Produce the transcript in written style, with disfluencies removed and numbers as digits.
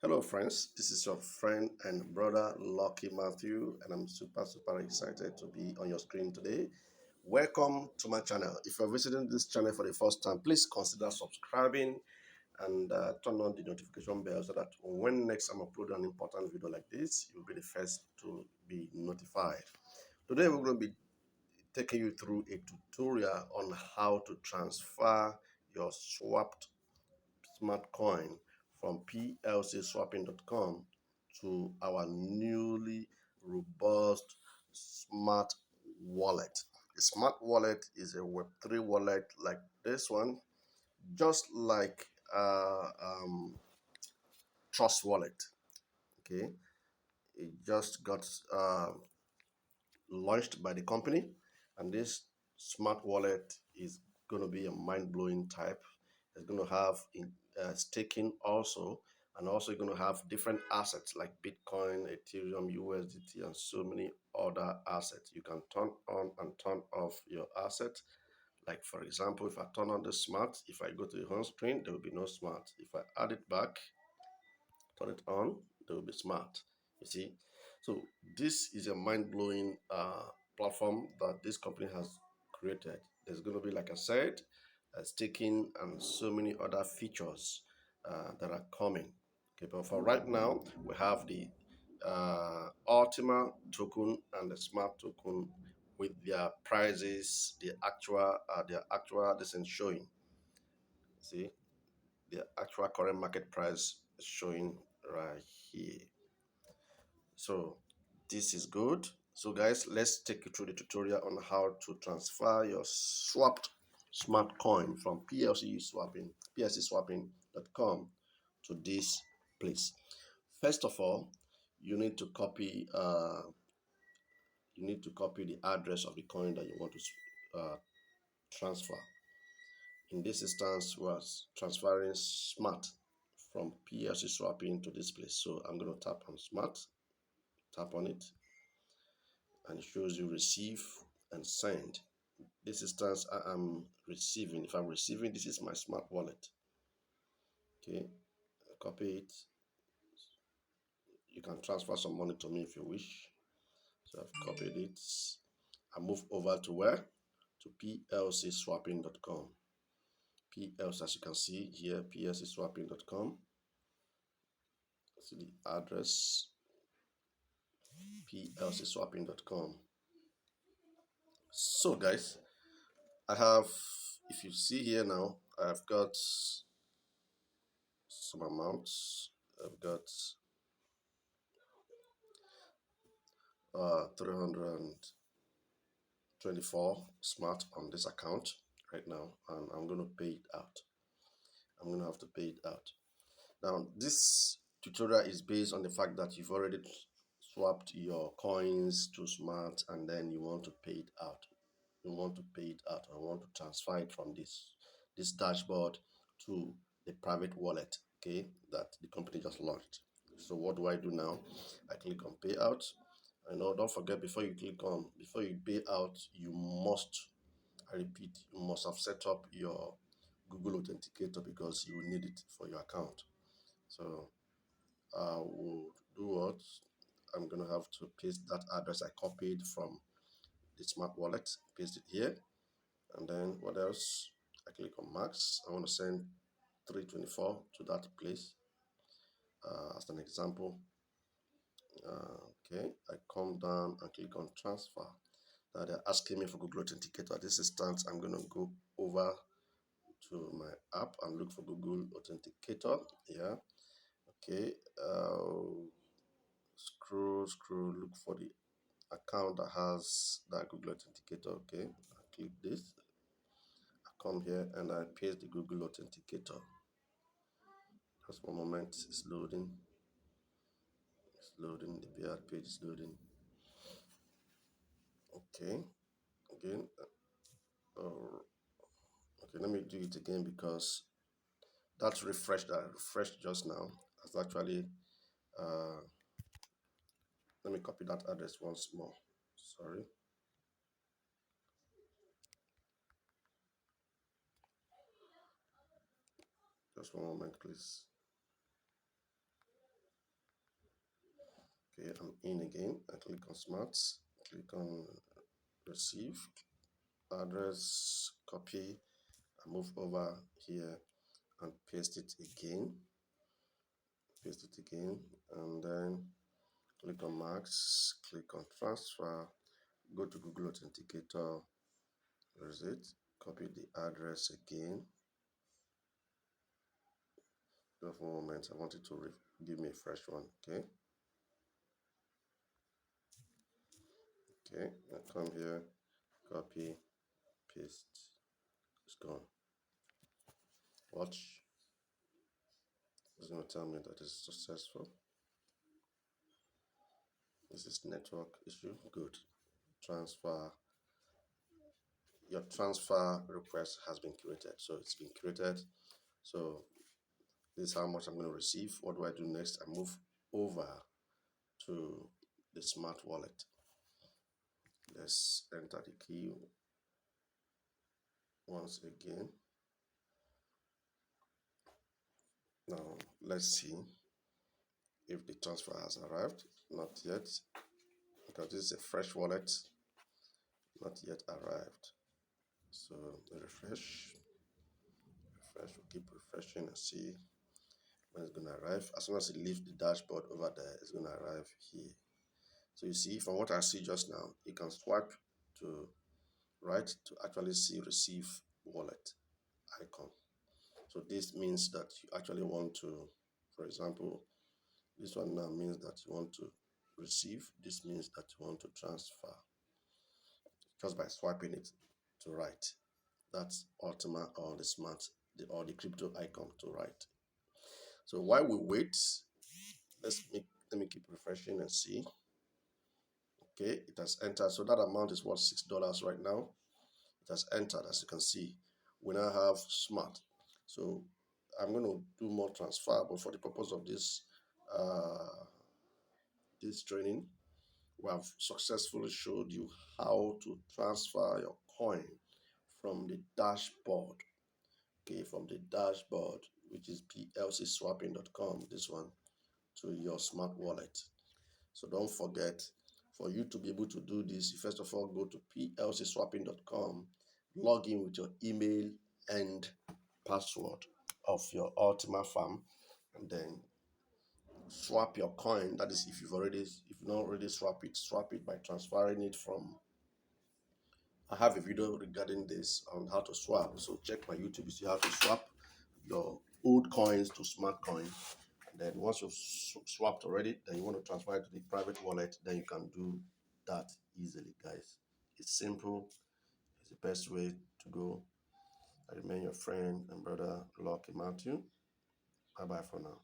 Hello friends, this is your friend and brother Lucky Matthew, and I'm super excited to be on your screen today. Welcome to my channel. If you're visiting this channel for the first time, please consider subscribing and turn on the notification bell so that when next I'm uploading an important video like this, you'll be the first to be notified. Today we're going to be taking you through a tutorial on how to transfer your swapped smart coin from plcswapping.com to our newly robust smart wallet. A smart wallet is a Web3 wallet like this one, just like Trust Wallet. Okay, it just got launched by the company, and this smart wallet is going to be a mind-blowing type. It's going to have staking also, and also going to have different assets like Bitcoin, Ethereum, USDT, and so many other assets. You can turn on and turn off your asset. Like for example, if I turn on the smart, if I go to the home screen, there will be no smart. If I add it back, turn it on, they will be smart. You see, so this is a mind-blowing platform that this company has created. There's going to be, like I said, staking and so many other features that are coming. Okay, but for right now, we have the ultima token and the smart token with their prices, their actual this is showing. See, the actual current market price is showing right here. So this is good. So guys, let's take you through the tutorial on how to transfer your swapped smart coin from plcswapping.com to this place. First of all, you need to copy the address of the coin that you want to transfer. In this instance, was transferring smart from PLC swapping to this place. So I'm going to tap on smart, tap on it, and it shows you receive and send. This instance I am receiving. If I'm receiving, this is my smart wallet. Okay, copy it. You can transfer some money to me if you wish. So I've copied it. I move over to where? To plcswapping.com. PLC, as you can see here, plcswapping.com. See the address, plcswapping.com. So guys, I have, if you see here now, I've got some amounts. I've got 324 smart on this account right now, and I'm going to pay it out. I'm going to have to pay it out. Now, this tutorial is based on the fact that you've already swapped your coins to smart, and then you want to pay it out. You want to pay it out, or want to transfer it from this dashboard to the private wallet, okay, that the company just launched. So what do I do now? I click on payout. I know, don't forget, before you pay out, you must, I repeat, you must have set up your Google Authenticator, because you will need it for your account. So I will do what? I'm gonna have to paste that address I copied from the smart wallet, paste it here, and then what else? I click on max. I want to send 324 to that place as an example. Okay, I come down and click on transfer. Now they're asking me for Google Authenticator. At this instance, I'm going to go over to my app and look for Google Authenticator. Yeah, okay. Scroll, look for the account that has that Google Authenticator. Okay, I click this. I come here and I paste the Google Authenticator. Just one moment, it's loading. It's loading. The PR page is loading. Okay, again. Okay, let me do it again, because that's refreshed. That refreshed just now. That's actually. Let me copy that address once more. Sorry. Just one moment, please. Okay, I'm in again. I click on smart, click on receive, address, copy, I move over here and paste it again, and then click on max, click on transfer, go to Google Authenticator, where is it? Copy the address again. Just one moment, I want it to give me a fresh one. Okay, I come here, copy, paste, it's gone. Watch, it's going to tell me that it's successful. This is network issue. Good. Transfer. Your transfer request has been created. So it's been created. So this is how much I'm going to receive. What do I do next? I move over to the smart wallet. Let's enter the key once again. Now let's see if the transfer has arrived. Not yet, because this is a fresh wallet. Not yet arrived. So refresh. We'll keep refreshing and see when it's going to arrive. As soon as it leaves the dashboard over there, it's going to arrive here. So you see, from what I see just now, you can swipe to right to actually see receive wallet icon. So this means that you actually want to, for example, this one now means that you want to receive. This means that you want to transfer just by swiping it to right. That's ultima or the smart or the crypto icon to right. So while we wait, let me keep refreshing and see. Okay, it has entered. So that amount is worth $6 right now. It has entered, as you can see. We now have smart. So I'm going to do more transfer, but for the purpose of this this training, we have successfully showed you how to transfer your coin from the dashboard. Okay, from the dashboard, which is plcswapping.com, this one, to your smart wallet. So don't forget, for you to be able to do this, you first of all go to plcswapping.com, log in with your email and password of your ultima farm, and then swap your coin. That is, if you've not already swap it by transferring it from. I have a video regarding this on how to swap. So check my YouTube to see how to swap your old coins to smart coin. Then once you've swapped already, then you want to transfer it to the private wallet, then you can do that easily, guys. It's simple. It's the best way to go. I remain your friend and brother, Lucky Matthew. Bye-bye for now.